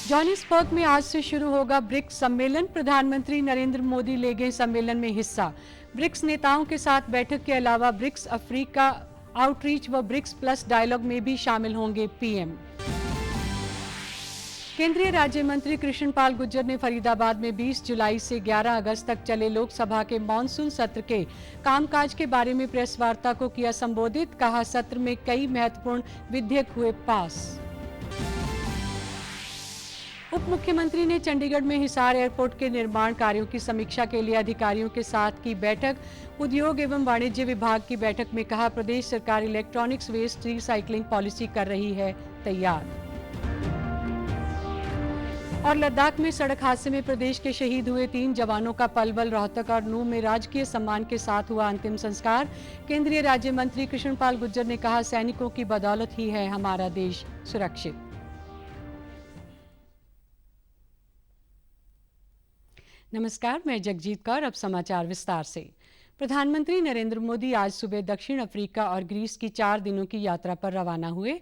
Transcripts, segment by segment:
Johannesburg में आज से शुरू होगा ब्रिक्स सम्मेलन। प्रधानमंत्री नरेंद्र मोदी ले गए सम्मेलन में हिस्सा। ब्रिक्स नेताओं के साथ बैठक के अलावा ब्रिक्स अफ्रीका आउटरीच व ब्रिक्स प्लस डायलॉग में भी शामिल होंगे पीएम। केंद्रीय राज्य मंत्री कृष्ण पाल गुर्जर ने फरीदाबाद में 20 जुलाई से 11 अगस्त तक चले लोकसभा के मानसून सत्र के कामकाज के बारे में प्रेस वार्ता को किया संबोधित। कहा, सत्र में कई महत्वपूर्ण विधेयक हुए पास। उप मुख्यमंत्री ने चंडीगढ़ में हिसार एयरपोर्ट के निर्माण कार्यों की समीक्षा के लिए अधिकारियों के साथ की बैठक। उद्योग एवं वाणिज्य विभाग की बैठक में कहा, प्रदेश सरकार इलेक्ट्रॉनिक्स वेस्ट रिसाइकलिंग पॉलिसी कर रही है तैयार। और लद्दाख में सड़क हादसे में प्रदेश के शहीद हुए 3 जवानों का पलवल, रोहतक और नूह में राजकीय सम्मान के साथ हुआ अंतिम संस्कार। केंद्रीय राज्य मंत्री कृष्ण पाल गुर्जर ने कहा, सैनिकों की बदौलत ही है हमारा देश सुरक्षित। नमस्कार, मैं जगजीत कौर। अब समाचार विस्तार से। प्रधानमंत्री नरेंद्र मोदी आज सुबह दक्षिण अफ्रीका और ग्रीस की 4 दिनों की यात्रा पर रवाना हुए।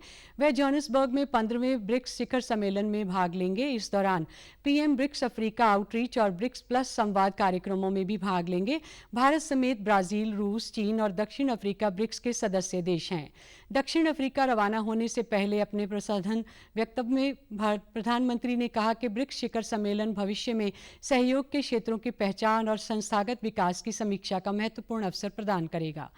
वह जोहानिसबर्ग में 15वें ब्रिक्स शिखर सम्मेलन में भाग लेंगे। इस दौरान पीएम ब्रिक्स अफ्रीका आउटरीच और ब्रिक्स प्लस संवाद कार्यक्रमों में भी भाग लेंगे। भारत समेत ब्राजील, रूस, चीन और दक्षिण अफ्रीका ब्रिक्स के सदस्य देश हैं। दक्षिण अफ्रीका रवाना होने से पहले अपने प्रसाधन वक्तव्य में प्रधानमंत्री ने कहा कि ब्रिक्स शिखर सम्मेलन भविष्य में सहयोग के क्षेत्रों की पहचान और संस्थागत विकास की समीक्षा का महत्वपूर्ण अवसर प्रदान करेगा।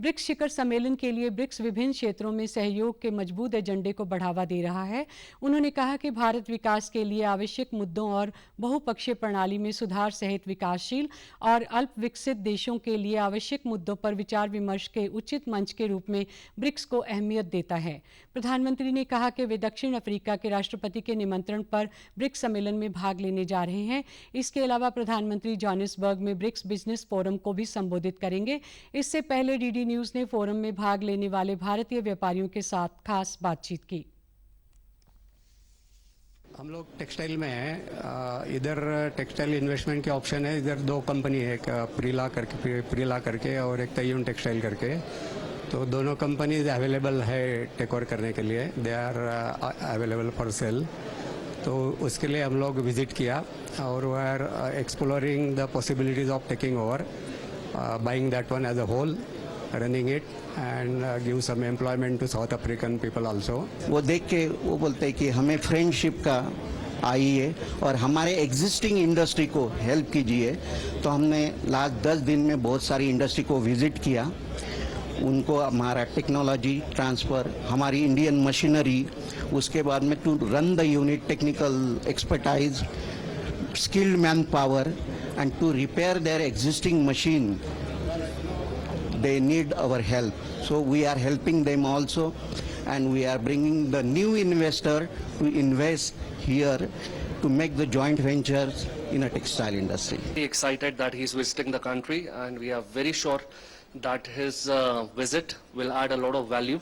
ब्रिक्स शिखर सम्मेलन के लिए ब्रिक्स विभिन्न क्षेत्रों में सहयोग के मजबूत एजेंडे को बढ़ावा दे रहा है। उन्होंने कहा कि भारत विकास के लिए आवश्यक मुद्दों और बहुपक्षीय प्रणाली में सुधार सहित विकासशील और अल्प विकसित देशों के लिए आवश्यक मुद्दों पर विचार विमर्श के उचित मंच के रूप में ब्रिक्स को अहमियत देता है। प्रधानमंत्री ने कहा कि वे दक्षिण अफ्रीका के राष्ट्रपति के निमंत्रण पर ब्रिक्स सम्मेलन में भाग लेने जा रहे हैं। इसके अलावा प्रधानमंत्री जोहानिसबर्ग में ब्रिक्स बिजनेस फोरम को भी संबोधित करेंगे। इससे पहले डीडी न्यूज ने फोरम में भाग लेने वाले भारतीय व्यापारियों के साथ खास बातचीत की। हम लोग टेक्सटाइल में हैं। इधर टेक्सटाइल इन्वेस्टमेंट के ऑप्शन है। इधर 2 कंपनी है, एक प्रीला करके और एक तय्यून टेक्सटाइल करके। तो दोनों कंपनीज अवेलेबल है टेक ओवर करने के लिए। They are available for sale. तो उसके लिए हम लोग विजिट किया और we are exploring the possibilities of taking over, buying that one as a whole, running it and give some employment to South African people also. वो देख के वो बोलते हैं कि हमें फ्रेंडशिप का आइए और हमारे एग्जिस्टिंग इंडस्ट्री को हेल्प कीजिए। तो हमने लास्ट 10 दिन में बहुत सारी इंडस्ट्री को विजिट किया। उनको हमारा टेक्नोलॉजी ट्रांसफ़र, हमारी इंडियन मशीनरी, उसके बाद में to run the unit, technical expertise, skilled man power and to repair their existing machine, they need our help. So we are helping them also, and we are bringing the new investor to invest here to make the joint ventures in a textile industry. Excited that he's visiting the country, and we are very sure that his visit will add a lot of value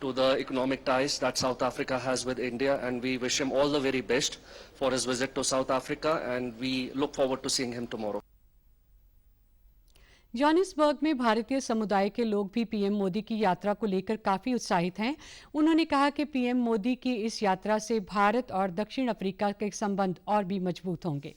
to the economic ties that South Africa has with India, and we wish him all the very best for his visit to South Africa, and we look forward to seeing him tomorrow. Johannesburg में भारतीय समुदाय के लोग भी PM Modi की यात्रा को लेकर काफी उत्साहित हैं। उन्होंने कहा कि पीएम मोदी की इस यात्रा से भारत और दक्षिण अफ्रीका के संबंध और भी मजबूत होंगे।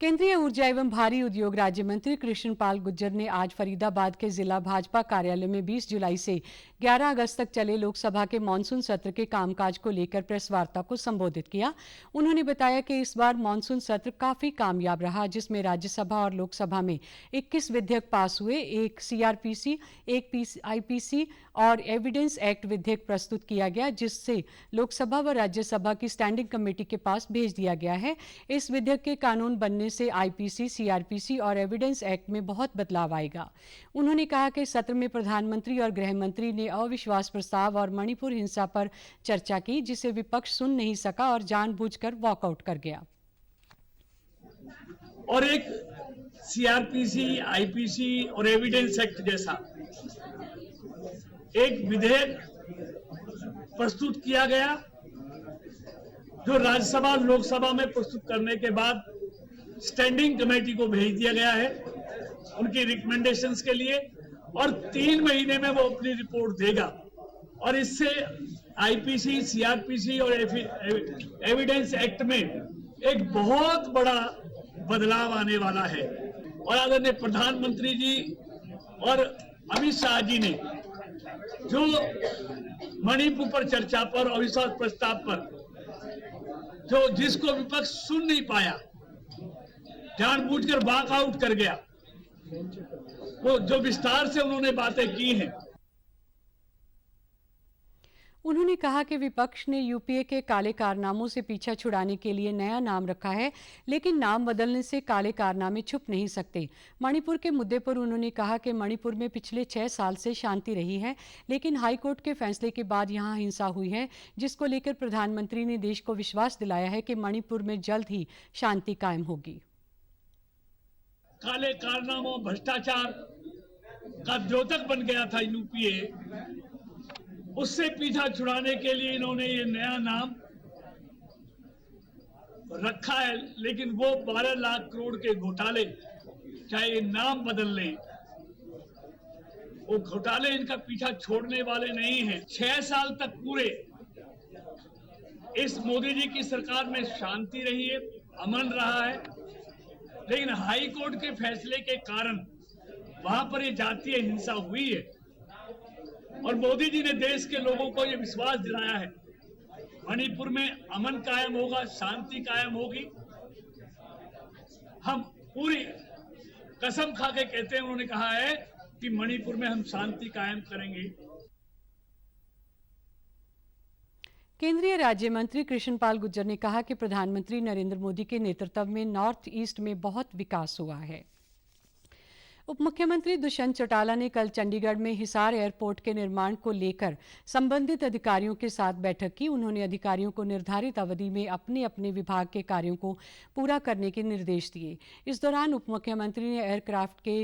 केंद्रीय ऊर्जा एवं भारी उद्योग राज्य मंत्री कृष्ण पाल गुर्जर ने आज फरीदाबाद के जिला भाजपा कार्यालय में 20 जुलाई से 11 अगस्त तक चले लोकसभा के मानसून सत्र के कामकाज को लेकर प्रेस वार्ता को संबोधित किया। उन्होंने बताया कि इस बार मानसून सत्र काफी कामयाब रहा, जिसमें राज्यसभा और लोकसभा में 21 विधेयक पास हुए। एक सीआरपीसी, एक आईपीसी और एविडेंस एक्ट विधेयक प्रस्तुत किया गया, जिससे लोकसभा व राज्यसभा की स्टैंडिंग कमेटी के पास भेज दिया गया है। इस विधेयक के कानून बनने से आईपीसी, सीआरपीसी और एविडेंस एक्ट में बहुत बदलाव आएगा। उन्होंने कहा कि सत्र में प्रधानमंत्री और गृह मंत्री ने अविश्वास प्रस्ताव और मणिपुर हिंसा पर चर्चा की, जिसे विपक्ष सुन नहीं सका और जानबूझकर वॉकआउट कर गया। और एक सीआरपीसी, आईपीसी और एविडेंस एक्ट जैसा एक विधेयक प्रस्तुत किया गया, जो राज्यसभा लोकसभा में प्रस्तुत करने के बाद स्टैंडिंग कमेटी को भेज दिया गया है उनकी रिकमेंडेशंस के लिए, और 3 महीने में वो अपनी रिपोर्ट देगा। और इससे आईपीसी, सीआरपीसी और एविडेंस एक्ट में एक बहुत बड़ा बदलाव आने वाला है। और आदरणीय प्रधानमंत्री जी और अमित शाह जी ने जो मणिपुर पर चर्चा पर, अविश्वास प्रस्ताव पर जो जिसको विपक्ष सुन नहीं पाया, जानबूझकर वॉकआउट कर गया, वो जो विस्तार से उन्होंने बातें की हैं। उन्होंने कहा कि विपक्ष ने यूपीए के काले कारनामों से पीछा छुड़ाने के लिए नया नाम रखा है, लेकिन नाम बदलने से काले कारनामे छुप नहीं सकते। मणिपुर के मुद्दे पर उन्होंने कहा कि मणिपुर में पिछले 6 साल से शांति रही है, लेकिन हाईकोर्ट के फैसले के बाद यहां हिंसा हुई है, जिसको लेकर प्रधानमंत्री ने देश को विश्वास दिलाया है कि मणिपुर में जल्द ही शांति कायम होगी। काले कारनामों, भ्रष्टाचार का द्योतक बन गया था यूपीए, उससे पीछा छुड़ाने के लिए इन्होंने ये नया नाम रखा है। लेकिन वो 12 लाख करोड़ के घोटाले, चाहे ये नाम बदल ले, वो घोटाले इनका पीछा छोड़ने वाले नहीं हैं। 6 साल तक पूरे इस मोदी जी की सरकार में शांति रही है, अमन रहा है, लेकिन हाई कोर्ट के फैसले के कारण वहां पर ये जातीय हिंसा हुई है। और मोदी जी ने देश के लोगों को ये विश्वास दिलाया है, मणिपुर में अमन कायम होगा, शांति कायम होगी। हम पूरी कसम खा के कहते हैं, उन्होंने कहा है कि मणिपुर में हम शांति कायम करेंगे। केंद्रीय राज्य मंत्री कृष्ण पाल गुर्जर ने कहा कि प्रधानमंत्री नरेंद्र मोदी के नेतृत्व में नॉर्थ ईस्ट में बहुत विकास हुआ है। उप मुख्यमंत्री दुष्यंत चौटाला ने कल चंडीगढ़ में हिसार एयरपोर्ट के निर्माण को लेकर संबंधित अधिकारियों के साथ बैठक की। उन्होंने अधिकारियों को निर्धारित अवधि में अपने अपने विभाग के कार्यों को पूरा करने के निर्देश दिए। इस दौरान उप मुख्यमंत्री ने एयरक्राफ्ट के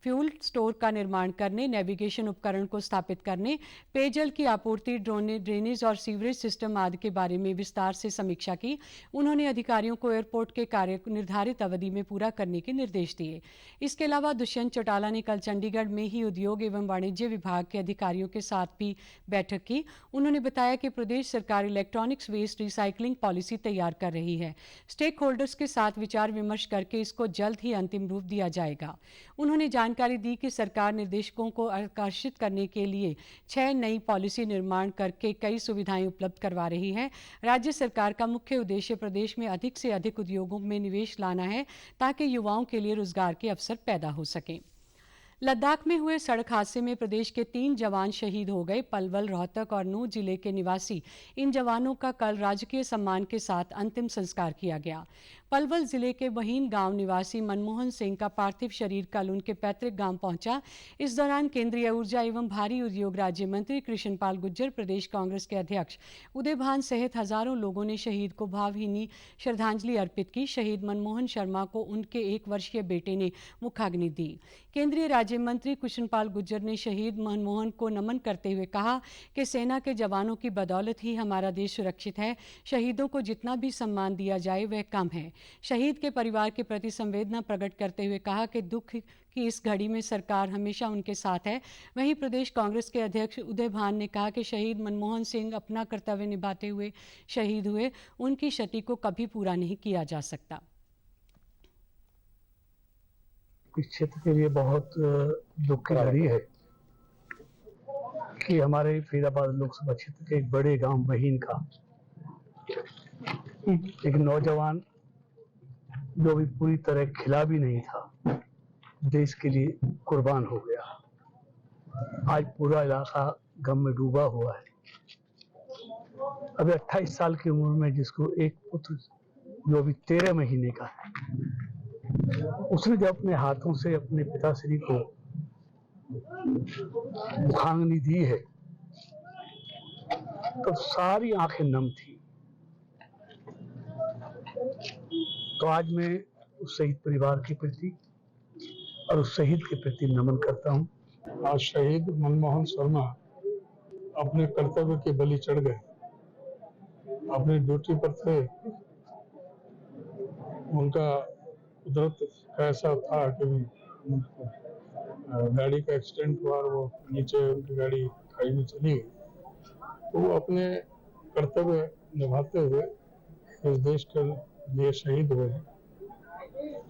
फ्यूल स्टोर का निर्माण करने, नेविगेशन उपकरण को स्थापित करने, पेयजल की आपूर्ति, ड्रेनेज और सीवरेज सिस्टम आदि के बारे में विस्तार से समीक्षा की। उन्होंने अधिकारियों को एयरपोर्ट के कार्य निर्धारित अवधि में पूरा करने के निर्देश दिए। इसके अलावा दुष्यंत चौटाला ने कल चंडीगढ़ में ही उद्योग एवं वाणिज्य विभाग के अधिकारियों के साथ भी बैठक की। उन्होंने बताया कि प्रदेश सरकार इलेक्ट्रॉनिक्स वेस्ट रिसाइकलिंग पॉलिसी तैयार कर रही है। स्टेक होल्डर्स के साथ विचार विमर्श करके इसको जल्द ही अंतिम रूप दिया जाएगा। उन्होंने जानकारी दी कि सरकार निर्देशकों को आकर्षित करने के लिए 6 नई पॉलिसी निर्माण करके कई सुविधाएं उपलब्ध करवा रही है। राज्य सरकार का मुख्य उद्देश्य प्रदेश में अधिक से अधिक उद्योगों में निवेश लाना है, ताकि युवाओं के लिए रोजगार के अवसर पैदा हो सकें। लद्दाख में हुए सड़क हादसे में प्रदेश के 3 जवान शहीद हो गए। पलवल, रोहतक और नूह जिले के निवासी इन जवानों का कल राजकीय सम्मान के साथ अंतिम संस्कार किया गया। पलवल जिले के बहीन गांव निवासी मनमोहन सिंह का पार्थिव शरीर कल उनके पैतृक गांव पहुंचा। इस दौरान केंद्रीय ऊर्जा एवं भारी उद्योग राज्य मंत्री कृष्ण पाल गुर्जर, प्रदेश कांग्रेस के अध्यक्ष उदय भान सहित हजारों लोगों ने शहीद को भावभीनी श्रद्धांजलि अर्पित की। शहीद मनमोहन शर्मा को उनके 1 वर्षीय बेटे ने मुखाग्नि दी। केंद्रीय राज्य मंत्री कृष्ण पाल गुर्जर ने शहीद मनमोहन को नमन करते हुए कहा कि सेना के जवानों की बदौलत ही हमारा देश सुरक्षित है। शहीदों को जितना भी सम्मान दिया जाए वह कम है। शहीद के परिवार के प्रति संवेदना प्रकट करते हुए कहा कि दुख की इस घड़ी में सरकार हमेशा उनके साथ है। वहीं प्रदेश कांग्रेस के अध्यक्ष उदय भान ने कहा कि शहीद मनमोहन सिंह अपना कर्तव्य निभाते हुए शहीद हुए, उनकी क्षति को कभी पूरा नहीं किया जा सकता। इस क्षेत्र के लिए बहुत दुख की घड़ी है कि हमारे फरीदाबाद लोकसभा क्षेत्र के एक बड़े गांव बहीन का एक नौजवान, जो भी पूरी तरह खिला भी नहीं था, देश के लिए कुर्बान हो गया। आज पूरा इलाका गम में डूबा हुआ है। अभी 28 साल की उम्र में जिसको एक पुत्र जो अभी 13 महीने का है, उसने जब अपने हाथों से अपने पिताश्री को मुखाग्नि दी है तो सारी आंखें नम थी। तो आज मैं उस शहीद परिवार के प्रति और उस शहीद के प्रति नमन करता हूं। आज शहीद मनमोहन शर्मा अपने कर्तव्य के बलि चढ़ गए। अपनी ड्यूटी पर थे, उनका कुदरत ऐसा था कि गाड़ी का एक्सीडेंट हुआ और वो नीचे उनकी गाड़ी खाई में चली गई, तो वो अपने कर्तव्य निभाते हुए इस देश के लिए शहीद हुए हैं।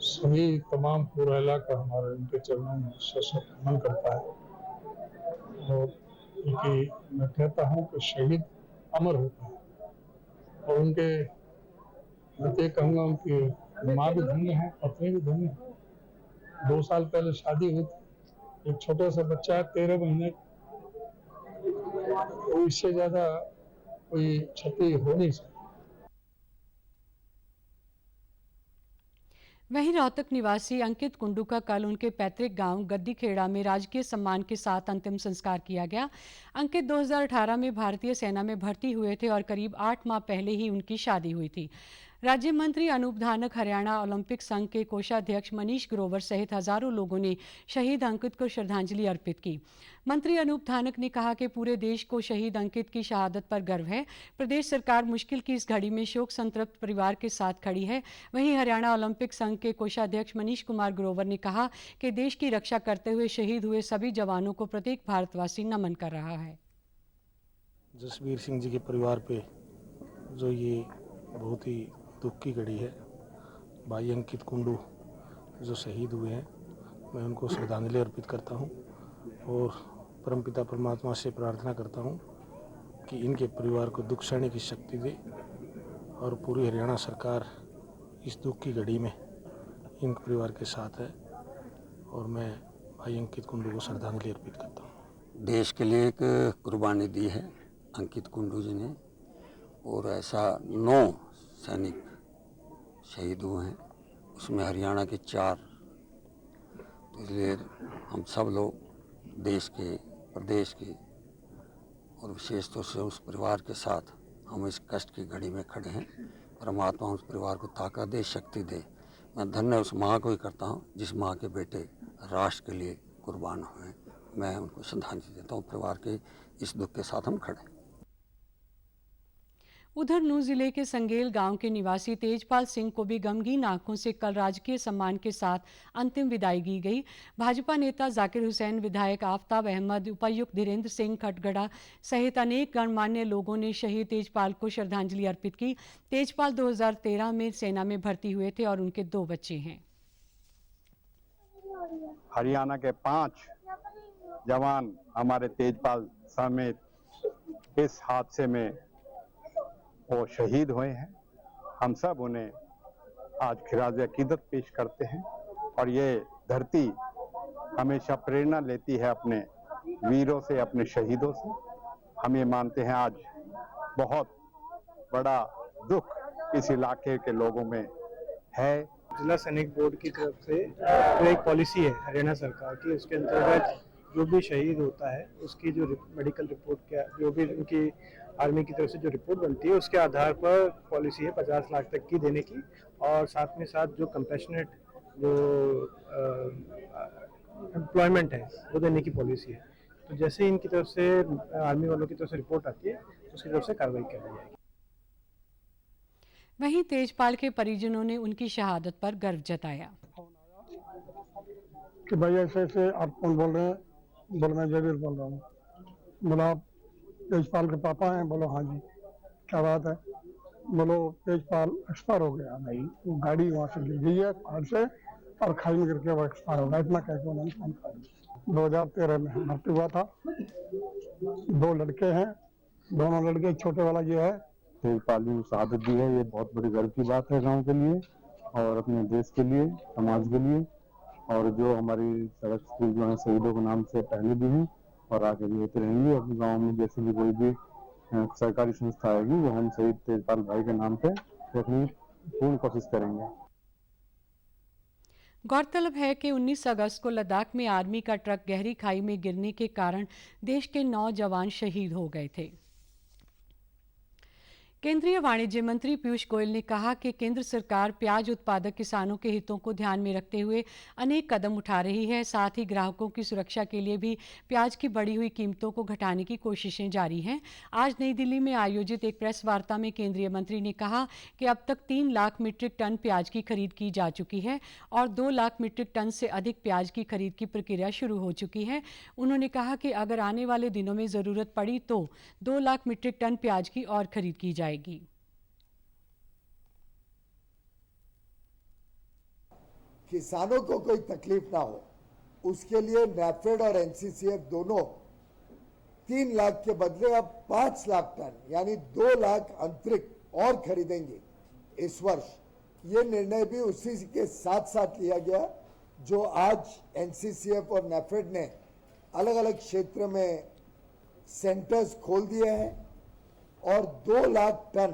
सभी तमाम पूरा इलाका हमारे उनके चरणों में सशक्त नमन करता है और उनकी मैं कहता हूँ कि शहीद अमर होता है और उनके मैं तो ये कहूँगा उनकी माँ भी धन्य है, पत्नी भी धन्य है। 2 साल पहले शादी हुई थी, एक छोटा सा बच्चा है 13 महीने, तो इससे ज्यादा कोई क्षति हो नहीं सकती। वहीं रोहतक निवासी अंकित कुंडू का कल उनके पैतृक गांव गद्दीखेड़ा में राजकीय सम्मान के साथ अंतिम संस्कार किया गया। अंकित 2018 में भारतीय सेना में भर्ती हुए थे और करीब 8 माह पहले ही उनकी शादी हुई थी। राज्य मंत्री अनूप धानक, हरियाणा ओलंपिक संघ के कोषाध्यक्ष मनीष ग्रोवर सहित हजारों लोगों ने शहीद अंकित को श्रद्धांजलि अर्पित की। मंत्री अनूप धानक ने कहा कि पूरे देश को शहीद अंकित की शहादत पर गर्व है। प्रदेश सरकार मुश्किल की इस घड़ी में शोक संतप्त परिवार के साथ खड़ी है। वहीं हरियाणा ओलंपिक संघ के कोषाध्यक्ष मनीष कुमार ग्रोवर ने कहा कि देश की रक्षा करते हुए शहीद हुए सभी जवानों को प्रत्येक भारतवासी नमन कर रहा है। जसवीर सिंह जी के परिवार पे जो ये बहुत ही दुख की घड़ी है, भाई अंकित कुंडू जो शहीद हुए हैं, मैं उनको श्रद्धांजलि अर्पित करता हूं और परमपिता परमात्मा से प्रार्थना करता हूं कि इनके परिवार को दुख सहने की शक्ति दे और पूरी हरियाणा सरकार इस दुख की घड़ी में इन परिवार के साथ है और मैं भाई अंकित कुंडू को श्रद्धांजलि अर्पित करता हूँ। देश के लिए एक कुर्बानी दी है अंकित कुंडू जी ने और ऐसा 9 सैनिक शहीद हुए हैं, उसमें हरियाणा के 4। तो इसलिए हम सब लोग देश के, प्रदेश के और विशेष तौर से उस परिवार के साथ हम इस कष्ट की घड़ी में खड़े हैं। परमात्मा उस परिवार को ताकत दे, शक्ति दे। मैं धन्य उस माँ को ही करता हूँ जिस माँ के बेटे राष्ट्र के लिए कुर्बान हुए हैं। मैं उनको श्रद्धांजलि देता हूँ। परिवार के इस दुख के साथ हम खड़े हैं। उधर नूंह जिले के संगेल गांव के निवासी तेजपाल सिंह को भी गमगीन आंखों से कल राजकीय सम्मान के साथ अंतिम विदाई दी गई। भाजपा नेता जाकिर हुसैन, विधायक आफ्ताब अहमद, उपायुक्त धीरेन्द्र सिंह खटगड़ा सहित अनेक गणमान्य लोगों ने शहीद तेजपाल को श्रद्धांजलि अर्पित की। तेजपाल 2013 में सेना में भर्ती हुए थे और उनके 2 बच्चे हैं। हरियाणा के 5 जवान हमारे तेजपाल समेत इस हादसे में वो शहीद हुए हैं। हम सब उन्हें आज खिराज अकीदत पेश करते हैं और ये धरती हमेशा प्रेरणा लेती है अपने वीरों से, अपने शहीदों से। हम ये मानते हैं आज बहुत बड़ा दुख इस इलाके के लोगों में है। जिला सैनिक बोर्ड की तरफ से जो एक पॉलिसी है हरियाणा सरकार की, उसके अंतर्गत जो भी शहीद होता है उसकी जो मेडिकल रिपोर्ट क्या, जो भी उनकी आर्मी की तरफ से जो रिपोर्ट बनती है उसके आधार पर पॉलिसी है 50 लाख तक की देने की और साथ में साथ जो कंपैशनेट जो एम्प्लॉयमेंट है वो देने की पॉलिसी है। तो जैसे इनकी तरफ से आर्मी वालों की तरफ से रिपोर्ट आती है उसकी तरफ से कार्रवाई की जाएगी। वहीं तेजपाल के परिजनों ने उनकी शहादत पर गर्व जताया कि भाई ऐसे ऐसे आप कौन बोल रहे हैं? बोलो मैं जयवीर बोल रहा हूँ। बोला आप तेजपाल के पापा हैं? बोलो हाँ जी। क्या बात है? बोलो तेजपाल एक्सपायर हो गया। नहीं, वो गाड़ी वहाँ से गिर गई है पहाड़ से और खाई में गिर के वो एक्सपायर हो गया। इतना कह के उन्होंने फोन कर दिया। 2013 में भर्ती हुआ था। 2 लड़के हैं, दोनों लड़के, छोटे वाला ये है। तेजपाल जी को शहादत दी है, ये बहुत बड़ी गर्व की बात है गांव के लिए और अपने देश के लिए, समाज के लिए। और जो हमारी सड़क स्कूल जो है शहीदों के नाम से पहले भी हैं और आगे भी होते रहेंगे। अपने गांव में जैसे भी कोई भी सरकारी संस्था आएगी वो हम शहीद तेजपाल भाई के नाम पे रखने की पूर्ण कोशिश करेंगे। गौरतलब है कि 19 अगस्त को लद्दाख में आर्मी का ट्रक गहरी खाई में गिरने के कारण देश के 9 जवान शहीद हो गए थे। केंद्रीय वाणिज्य मंत्री पीयूष गोयल ने कहा कि केंद्र सरकार प्याज उत्पादक किसानों के हितों को ध्यान में रखते हुए अनेक कदम उठा रही है। साथ ही ग्राहकों की सुरक्षा के लिए भी प्याज की बढ़ी हुई कीमतों को घटाने की कोशिशें जारी हैं। आज नई दिल्ली में आयोजित एक प्रेस वार्ता में केंद्रीय मंत्री ने कहा कि अब तक 3 लाख मीट्रिक टन प्याज की खरीद की जा चुकी है और 2 लाख मीट्रिक टन से अधिक प्याज की खरीद की प्रक्रिया शुरू हो चुकी है। उन्होंने कहा कि अगर आने वाले दिनों में ज़रूरत पड़ी तो 2 लाख मीट्रिक टन प्याज की और खरीद की जाएगी। किसानों को कोई तकलीफ ना हो उसके लिए नैफेड और एनसीसीएफ दोनों 3 लाख के बदले अब 5 लाख टन यानी 2 लाख अतिरिक्त और खरीदेंगे इस वर्ष। ये निर्णय भी उसी के साथ साथ लिया गया जो आज एनसीसीएफ और नैफेड ने अलग अलग क्षेत्र में सेंटर्स खोल दिए हैं और 2 लाख टन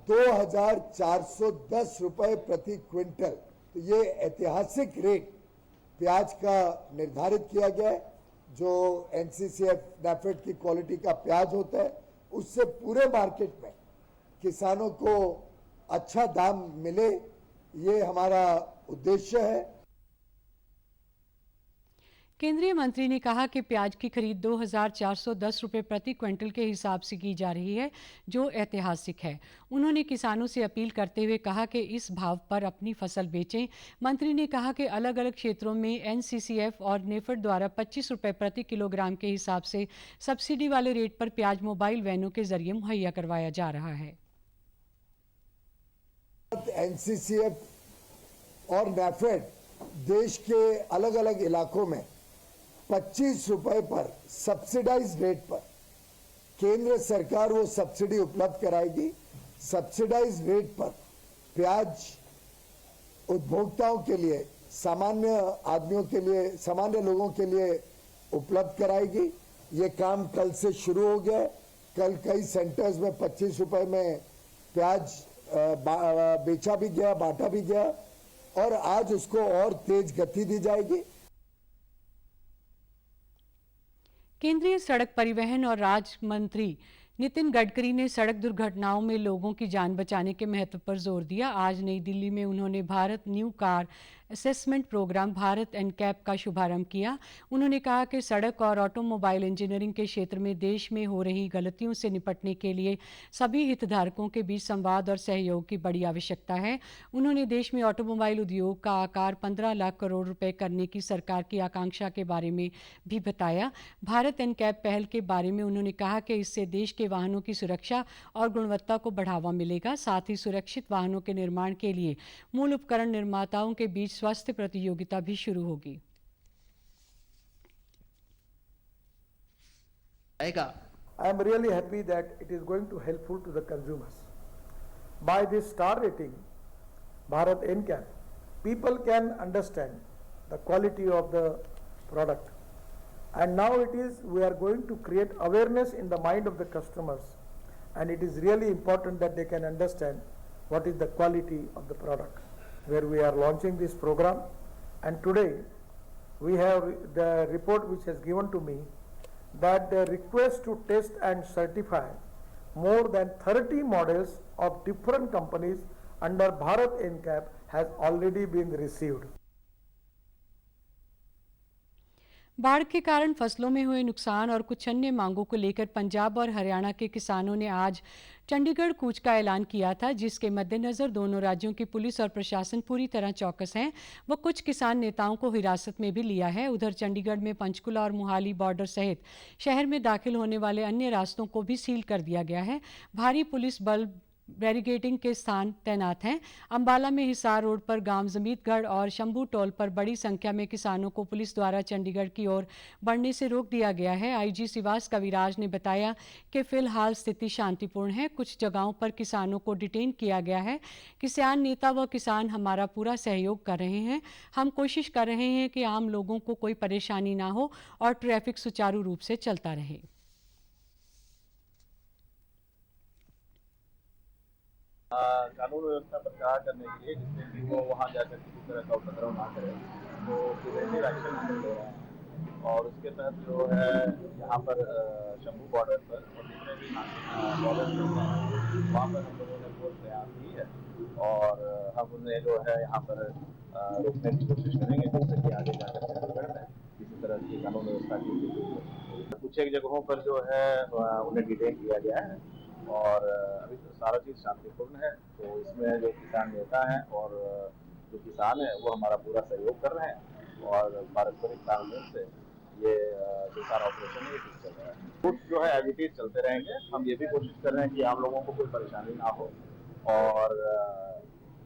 2,410 रुपए प्रति क्विंटल, तो ये ऐतिहासिक रेट प्याज का निर्धारित किया गया है। जो एनसीसीएफ नैफेड की क्वालिटी का प्याज होता है उससे पूरे मार्केट में किसानों को अच्छा दाम मिले, ये हमारा उद्देश्य है। केंद्रीय मंत्री ने कहा कि प्याज की खरीद 2,410 रुपये प्रति क्विंटल के हिसाब से की जा रही है, जो ऐतिहासिक है। उन्होंने किसानों से अपील करते हुए कहा कि इस भाव पर अपनी फसल बेचें। मंत्री ने कहा कि अलग अलग क्षेत्रों में एनसीसीएफ और नेफेड द्वारा 25 रुपये प्रति किलोग्राम के हिसाब से सब्सिडी वाले रेट पर प्याज मोबाइल वैनों के जरिए मुहैया करवाया जा रहा है। एनसीसीएफ और नैफेड देश के अलग अलग इलाकों में 25 रुपए पर सब्सिडाइज रेट पर केंद्र सरकार वो सब्सिडी उपलब्ध कराएगी। सब्सिडाइज रेट पर प्याज उपभोक्ताओं के लिए, सामान्य आदमियों के लिए, सामान्य लोगों के लिए उपलब्ध कराएगी। ये काम कल से शुरू हो गया है। कल कई सेंटर्स में 25 रुपए में प्याज बेचा भी गया, बांटा भी गया और आज उसको और तेज गति दी जाएगी। केंद्रीय सड़क परिवहन और राज्य मंत्री नितिन गडकरी ने सड़क दुर्घटनाओं में लोगों की जान बचाने के महत्व पर जोर दिया। आज नई दिल्ली में उन्होंने Bharat new car assessment programme Bharat NCAP का शुभारंभ किया। उन्होंने कहा कि सड़क और ऑटोमोबाइल इंजीनियरिंग के क्षेत्र में देश में हो रही गलतियों से निपटने के लिए सभी हितधारकों के बीच संवाद और सहयोग की बड़ी आवश्यकता है। उन्होंने देश में ऑटोमोबाइल उद्योग का आकार 15 लाख करोड़ रुपए करने की सरकार की आकांक्षा के बारे में भी बताया। भारत एनकैप पहल के बारे में उन्होंने कहा कि इससे देश के वाहनों की सुरक्षा और गुणवत्ता को बढ़ावा मिलेगा। साथ ही सुरक्षित वाहनों के निर्माण के लिए मूल उपकरण निर्माताओं के बीच स्वास्थ्य प्रतियोगिता भी शुरू होगी। I am really happy that it is going to helpful to the consumers. By this star rating, Bharat NCAP, people can understand the quality of the product. And now we are going to create awareness in the mind of the customers, and it is really important that they can understand what is the quality of the product. Where we are launching this program, and today we have the report which has given to me that the request to test and certify more than 30 models of different companies under Bharat NCAP has already been received. बाढ़ के कारण फसलों में हुए नुकसान और कुछ अन्य मांगों को लेकर पंजाब और हरियाणा के किसानों ने आज चंडीगढ़ कूच का ऐलान किया था, जिसके मद्देनज़र दोनों राज्यों की पुलिस और प्रशासन पूरी तरह चौकस हैं। वो कुछ किसान नेताओं को हिरासत में भी लिया है। उधर चंडीगढ़ में पंचकुला और मोहाली बॉर्डर सहित शहर में दाखिल होने वाले अन्य रास्तों को भी सील कर दिया गया है। भारी पुलिस बल बैरिकेडिंग के स्थान तैनात हैं। अंबाला में हिसार रोड पर गांव जमीतगढ़ और शंभू टोल पर बड़ी संख्या में किसानों को पुलिस द्वारा चंडीगढ़ की ओर बढ़ने से रोक दिया गया है। आईजी सिवास कविराज ने बताया कि फिलहाल स्थिति शांतिपूर्ण है। कुछ जगहों पर किसानों को डिटेन किया गया है। किसान नेता व किसान हमारा पूरा सहयोग कर रहे हैं। हम कोशिश कर रहे हैं कि आम लोगों को कोई परेशानी ना हो और ट्रैफिक सुचारू रूप से चलता रहे। कानून व्यवस्था बरकरार करने के लिए, जिससे कि वो वहाँ जाकर किसी तरह का उपद्रव ना करे, तो प्रिवेंटिव एक्शन हम ले रहे हैं। और उसके तहत जो है यहाँ पर शंभू बॉर्डर पर और जितने भी बॉर्डर हैं वहाँ पर हम लोगों ने बहुत प्रयास की है और हम उन्हें जो है यहाँ पर रोकने की कोशिश करेंगे, जिससे कि आगे जाकर चंडीगढ़ में किसी तरह की कानून व्यवस्था की स्थिति। कुछ एक जगहों पर जो है उन्हें डिटेन किया गया है और अभी तो सारा चीज़ शांतिपूर्ण है। तो इसमें जो किसान नेता हैं और जो किसान है वो हमारा पूरा सहयोग कर रहे हैं और पारस्परिक तालमेल से ये जो सारा ऑपरेशन है ये ठीक चल रहा है। कुछ जो है एज चलते रहेंगे। हम ये भी कोशिश कर रहे हैं कि आम लोगों को कोई परेशानी ना हो और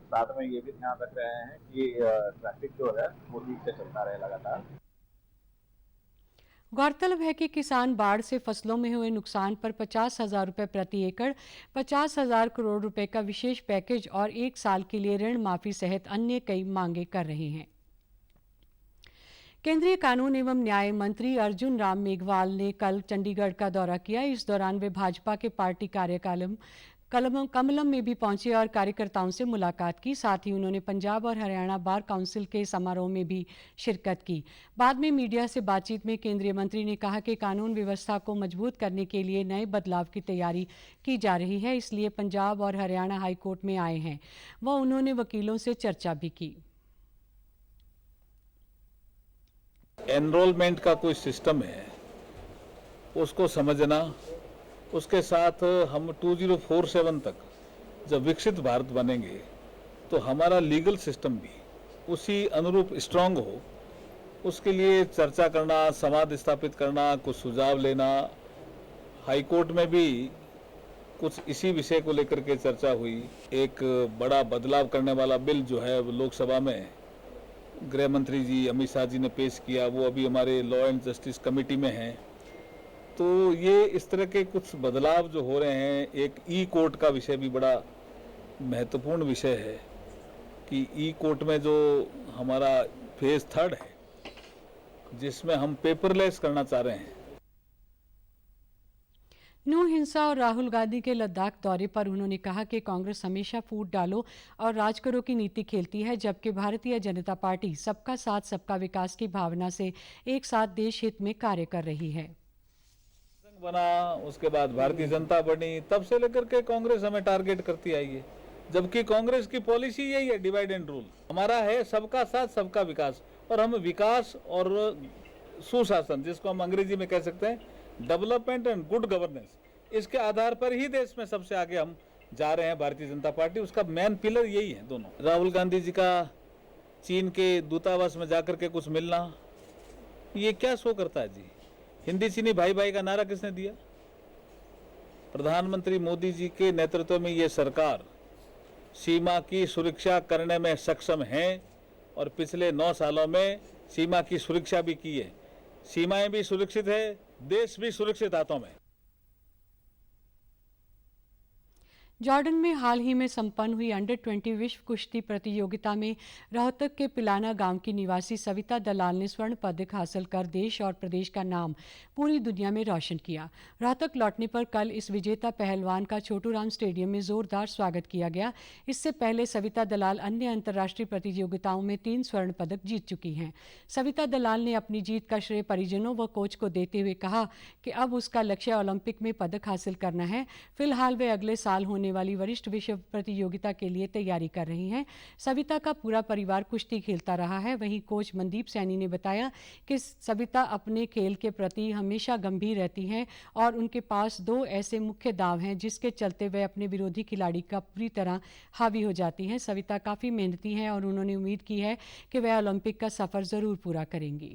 साथ में ये भी ध्यान रख रहे हैं कि ट्रैफिक जो है वो ठीक से चलता रहे लगातार। गौरतलब है कि किसान बाढ़ से फसलों में हुए नुकसान पर 50,000 रुपये प्रति एकड़, 50,000 करोड़ रुपए का विशेष पैकेज और 1 साल के लिए ऋण माफी सहित अन्य कई मांगे कर रहे हैं। केंद्रीय कानून एवं न्याय मंत्री अर्जुन राम मेघवाल ने कल चंडीगढ़ का दौरा किया। इस दौरान वे भाजपा के पार्टी कार्यालय कमलम में भी पहुंचे और कार्यकर्ताओं से मुलाकात की। साथ ही उन्होंने पंजाब और हरियाणा बार काउंसिल के समारोह में भी शिरकत की। बाद में मीडिया से बातचीत में केंद्रीय मंत्री ने कहा कि कानून व्यवस्था को मजबूत करने के लिए नए बदलाव की तैयारी की जा रही है, इसलिए पंजाब और हरियाणा हाई कोर्ट में आए हैं। उन्होंने वकीलों से चर्चा भी की। एनरोलमेंट का कोई सिस्टम है, उसको समझना, उसके साथ हम 2047 तक जब विकसित भारत बनेंगे तो हमारा लीगल सिस्टम भी उसी अनुरूप स्ट्रांग हो, उसके लिए चर्चा करना, संवाद स्थापित करना, कुछ सुझाव लेना। हाई कोर्ट में भी कुछ इसी विषय को लेकर के चर्चा हुई। एक बड़ा बदलाव करने वाला बिल जो है वो लोकसभा में गृह मंत्री जी अमित शाह जी ने पेश किया, वो अभी हमारे लॉ एंड जस्टिस कमेटी में है। तो ये इस तरह के कुछ बदलाव जो हो रहे हैं। एक ई कोर्ट का विषय भी बड़ा महत्वपूर्ण विषय है कि ई कोर्ट में जो हमारा फेज 3 है, जिसमें हम पेपरलेस करना चाह रहे हैं। नूर हिंसा और राहुल गांधी के लद्दाख दौरे पर उन्होंने कहा कि कांग्रेस हमेशा फूट डालो और राज करो की नीति खेलती है, जबकि भारतीय जनता पार्टी सबका साथ सबका विकास की भावना से एक साथ देश हित में कार्य कर रही है। बना, उसके बाद भारतीय जनता बनी, तब से लेकर के कांग्रेस हमें टारगेट करती आई है, जबकि कांग्रेस की पॉलिसी यही है, डिवाइड एंड रूल। हमारा है सबका साथ सबका विकास, और हम विकास और सुशासन, जिसको हम अंग्रेजी में कह सकते हैं डेवलपमेंट एंड गुड गवर्नेंस, इसके आधार पर ही देश में सबसे आगे हम जा रहे हैं। भारतीय जनता पार्टी, उसका मेन पिलर यही है दोनों। राहुल गांधी जी का चीन के दूतावास में जाकर के कुछ मिलना, ये क्या शो करता है जी? हिंदी चीनी भाई भाई का नारा किसने दिया? प्रधानमंत्री मोदी जी के नेतृत्व में ये सरकार सीमा की सुरक्षा करने में सक्षम है और पिछले 9 सालों में सीमा की सुरक्षा भी की है। सीमाएं भी सुरक्षित है, देश भी सुरक्षित हाथों में। जॉर्डन में हाल ही में संपन्न हुई अंडर 20 विश्व कुश्ती प्रतियोगिता में रोहतक के पिलाना गांव की निवासी सविता दलाल ने स्वर्ण पदक हासिल कर देश और प्रदेश का नाम पूरी दुनिया में रोशन किया। रोहतक लौटने पर कल इस विजेता पहलवान का छोटू राम स्टेडियम में जोरदार स्वागत किया गया। इससे पहले सविता दलाल अन्य अंतर्राष्ट्रीय प्रतियोगिताओं में 3 स्वर्ण पदक जीत चुकी हैं। सविता दलाल ने अपनी जीत का श्रेय परिजनों व कोच को देते हुए कहा कि अब उसका लक्ष्य ओलंपिक में पदक हासिल करना है। फिलहाल वे अगले साल होने वाली वरिष्ठ विश्व प्रतियोगिता के लिए तैयारी कर रही हैं। सविता का पूरा परिवार कुश्ती खेलता रहा है। वहीं कोच मनदीप सैनी ने बताया कि सविता अपने खेल के प्रति हमेशा गंभीर रहती हैं और उनके पास 2 ऐसे मुख्य दांव हैं जिसके चलते वे अपने विरोधी खिलाड़ी का पूरी तरह हावी हो जाती हैं। सविता काफ़ी मेहनती हैं और उन्होंने उम्मीद की है कि वह ओलंपिक का सफ़र ज़रूर पूरा करेंगी।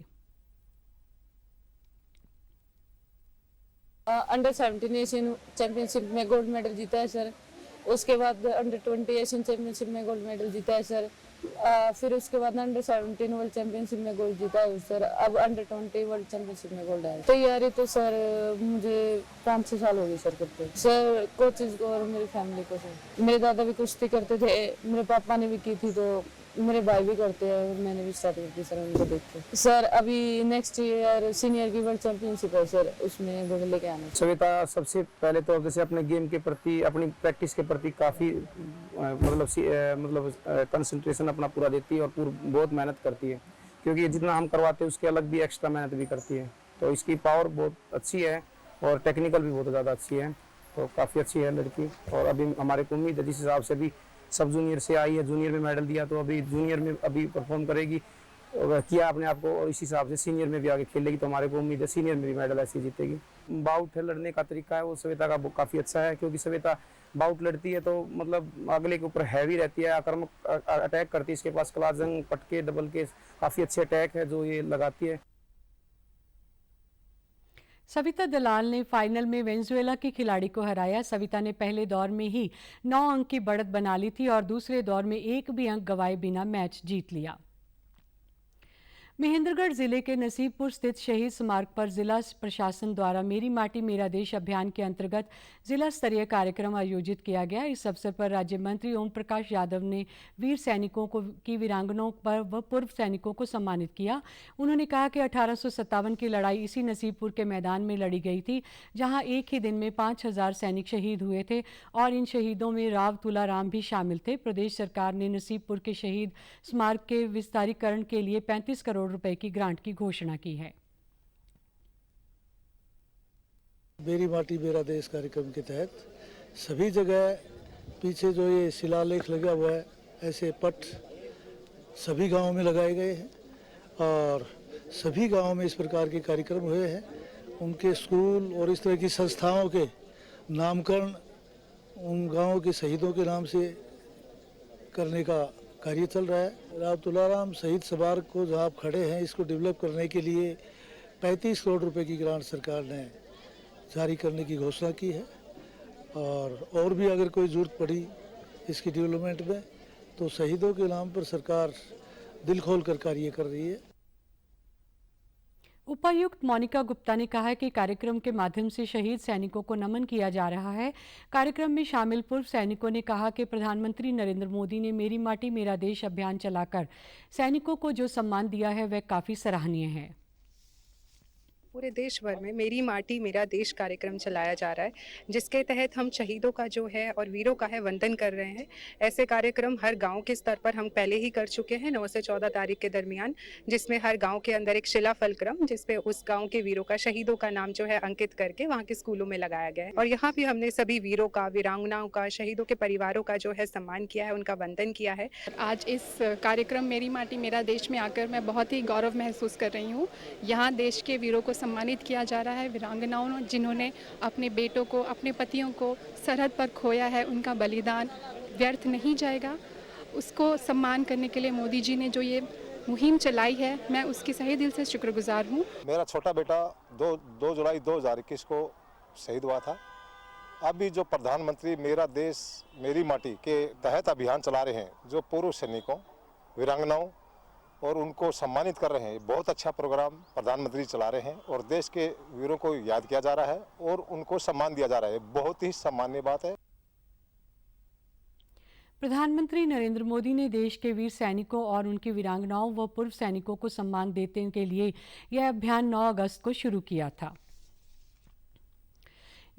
अंडर 17 एशियन चैंपियनशिप में गोल्ड मेडल जीता है सर। उसके बाद अंडर 20 एशियन चैंपियनशिप में गोल्ड मेडल जीता है सर। फिर उसके बाद अंडर 17 वर्ल्ड चैंपियनशिप में गोल्ड जीता है सर। अब अंडर 20 वर्ल्ड चैंपियनशिप में गोल्ड है। तैयारी तो सर मुझे 5-6 साल हो गए सर करते सर, कोचेज को और मेरी फैमिली को सर। मेरे दादा भी कुश्ती करते थे, मेरे पापा ने भी की थी, तो मेरे भाई भी करते हैं, मैंने भी स्टार्ट की सर उनको देख के। सर अभी नेक्स्ट ईयर सीनियर की वर्ल्ड चैंपियनशिप है सर, उसमें गोल्ड लेके आना। सविता सबसे पहले तो जैसे अपने गेम के प्रति, अपनी प्रैक्टिस के प्रति काफ़ी मतलब कंसंट्रेशन अपना पूरा देती है और बहुत मेहनत करती है, क्योंकि जितना हम करवाते हैं उसके अलग भी एक्स्ट्रा मेहनत भी करती है। तो इसकी पावर बहुत अच्छी है और टेक्निकल भी बहुत ज़्यादा अच्छी है। तो काफ़ी अच्छी है लड़की। और अभी हमारे को उम्मीद है जिस हिसाब से भी सब जूनियर से आई है, जूनियर में मेडल दिया, तो अभी जूनियर में अभी परफॉर्म करेगी और किया अपने आप को, और इस हिसाब से सीनियर में भी आगे खेलेगी। तो हमारे को उम्मीद है सीनियर में भी मेडल ऐसी जीतेगी। बाउट लड़ने का तरीका है वो श्वेता का काफ़ी अच्छा है, क्योंकि श्वेता बाउट लड़ती है तो मतलब अगले के ऊपर हैवी रहती है, आक्रामक अटैक करती है। इसके पास क्लाजंग, पटके, डबल के काफ़ी अच्छे अटैक है जो ये लगाती है। सविता दलाल ने फाइनल में वेनेजुएला की खिलाड़ी को हराया। सविता ने पहले दौर में ही 9 अंक की बढ़त बना ली थी और दूसरे दौर में एक भी अंक गंवाए बिना मैच जीत लिया। महेंद्रगढ़ जिले के नसीबपुर स्थित शहीद स्मारक पर जिला प्रशासन द्वारा मेरी माटी मेरा देश अभियान के अंतर्गत जिला स्तरीय कार्यक्रम आयोजित किया गया। इस अवसर पर राज्य मंत्री ओम प्रकाश यादव ने वीर सैनिकों की वीरांगनाओं पर व पूर्व सैनिकों को सम्मानित किया। उन्होंने कहा कि 1857 की लड़ाई इसी नसीबपुर के मैदान में लड़ी गई थी, जहां एक ही दिन में 5000 सैनिक शहीद हुए थे और इन शहीदों में राव तुलाराम भी शामिल थे। प्रदेश सरकार ने नसीबपुर के शहीद स्मारक के विस्तारीकरण के लिए 35 करोड़ रुपए की ग्रांट की घोषणा की है। मेरी माटी मेरा देश कार्यक्रम के तहत सभी जगह पीछे जो ये शिलालेख लगा हुआ है, ऐसे पट सभी गांवों में लगाए गए हैं और सभी गांवों में इस प्रकार के कार्यक्रम हुए हैं। उनके स्कूल और इस तरह की संस्थाओं के नामकरण उन गांवों के शहीदों के नाम से करने का कार्य चल रहा है। राव तुलाराम शहीद स्मारक को जहां आप खड़े हैं, इसको डेवलप करने के लिए 35 करोड़ रुपए की ग्रांट सरकार ने जारी करने की घोषणा की है और भी अगर कोई जरूरत पड़ी इसकी डेवलपमेंट में तो शहीदों के नाम पर सरकार दिल खोल कर कार्य कर रही है। उपायुक्त मोनिका गुप्ता ने कहा है कि कार्यक्रम के माध्यम से शहीद सैनिकों को नमन किया जा रहा है। कार्यक्रम में शामिल पूर्व सैनिकों ने कहा कि प्रधानमंत्री नरेंद्र मोदी ने मेरी माटी मेरा देश अभियान चलाकर सैनिकों को जो सम्मान दिया है वह काफ़ी सराहनीय है। पूरे देश भर में मेरी माटी मेरा देश कार्यक्रम चलाया जा रहा है, जिसके तहत हम शहीदों का जो है और वीरों का है वंदन कर रहे हैं। ऐसे कार्यक्रम हर गांव के स्तर पर हम पहले ही कर चुके हैं 9 से 14 तारीख के दरमियान, जिसमें हर गांव के अंदर एक शिला फलक्रम जिसपे उस गांव के वीरों का, शहीदों का नाम जो है अंकित करके वहां के स्कूलों में लगाया गया है। और यहाँ भी हमने सभी वीरों का, वीरांगनाओं का, शहीदों के परिवारों का जो है सम्मान किया है, उनका वंदन किया है। आज इस कार्यक्रम मेरी माटी मेरा देश में आकर मैं बहुत ही गौरव महसूस कर रही हूँ। यहाँ देश के वीरों को सम्मानित किया जा रहा है, वीरांगनाओं जिन्होंने अपने बेटों को, अपने पतियों को सरहद पर खोया है, उनका बलिदान व्यर्थ नहीं जाएगा। उसको सम्मान करने के लिए मोदी जी ने जो ये मुहिम चलाई है, मैं उसकी सही दिल से शुक्रगुजार हूँ। मेरा छोटा बेटा 2 जुलाई 2021 को शहीद हुआ था। अभी जो प्रधानमंत्री मेरा देश मेरी माटी के तहत अभियान चला रहे हैं, जो पूर्व सैनिकों, वीरांगनाओं और उनको सम्मानित कर रहे हैं, बहुत अच्छा प्रोग्राम प्रधानमंत्री चला रहे हैं और देश के वीरों को याद किया जा रहा है और उनको सम्मान दिया जा रहा है। बहुत ही सम्माननीय बात है। प्रधानमंत्री नरेंद्र मोदी ने देश के वीर सैनिकों और उनकी वीरांगनाओं व पूर्व सैनिकों को सम्मान देने के लिए यह अभियान 9 अगस्त को शुरू किया था।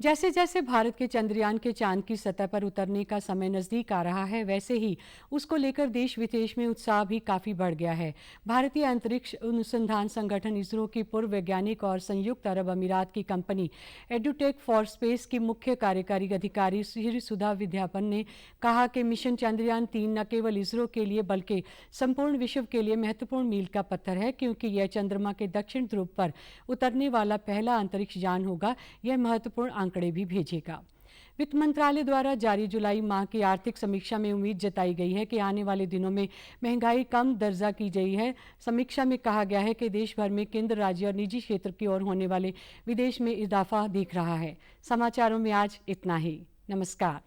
जैसे जैसे भारत के चंद्रयान के चांद की सतह पर उतरने का समय नज़दीक आ रहा है, वैसे ही उसको लेकर देश विदेश में उत्साह भी काफ़ी बढ़ गया है। भारतीय अंतरिक्ष अनुसंधान संगठन इसरो की पूर्व वैज्ञानिक और संयुक्त अरब अमीरात की कंपनी एडुटेक फॉर स्पेस की मुख्य कार्यकारी अधिकारी श्री सुधा विद्यापन ने कहा कि मिशन चंद्रयान 3 न केवल इसरो के लिए बल्कि संपूर्ण विश्व के लिए महत्वपूर्ण मील का पत्थर है, क्योंकि यह चंद्रमा के दक्षिण ध्रुव पर उतरने वाला पहला अंतरिक्ष यान होगा। यह महत्वपूर्ण आंकड़े भी भेजेगा। वित्त मंत्रालय द्वारा जारी जुलाई माह की आर्थिक समीक्षा में उम्मीद जताई गई है कि आने वाले दिनों में महंगाई कम दर्जा की गई है। समीक्षा में कहा गया है कि देश भर में केंद्र, राज्य और निजी क्षेत्र की ओर होने वाले विदेश में इजाफा दिख रहा है। समाचारों में आज इतना ही। नमस्कार।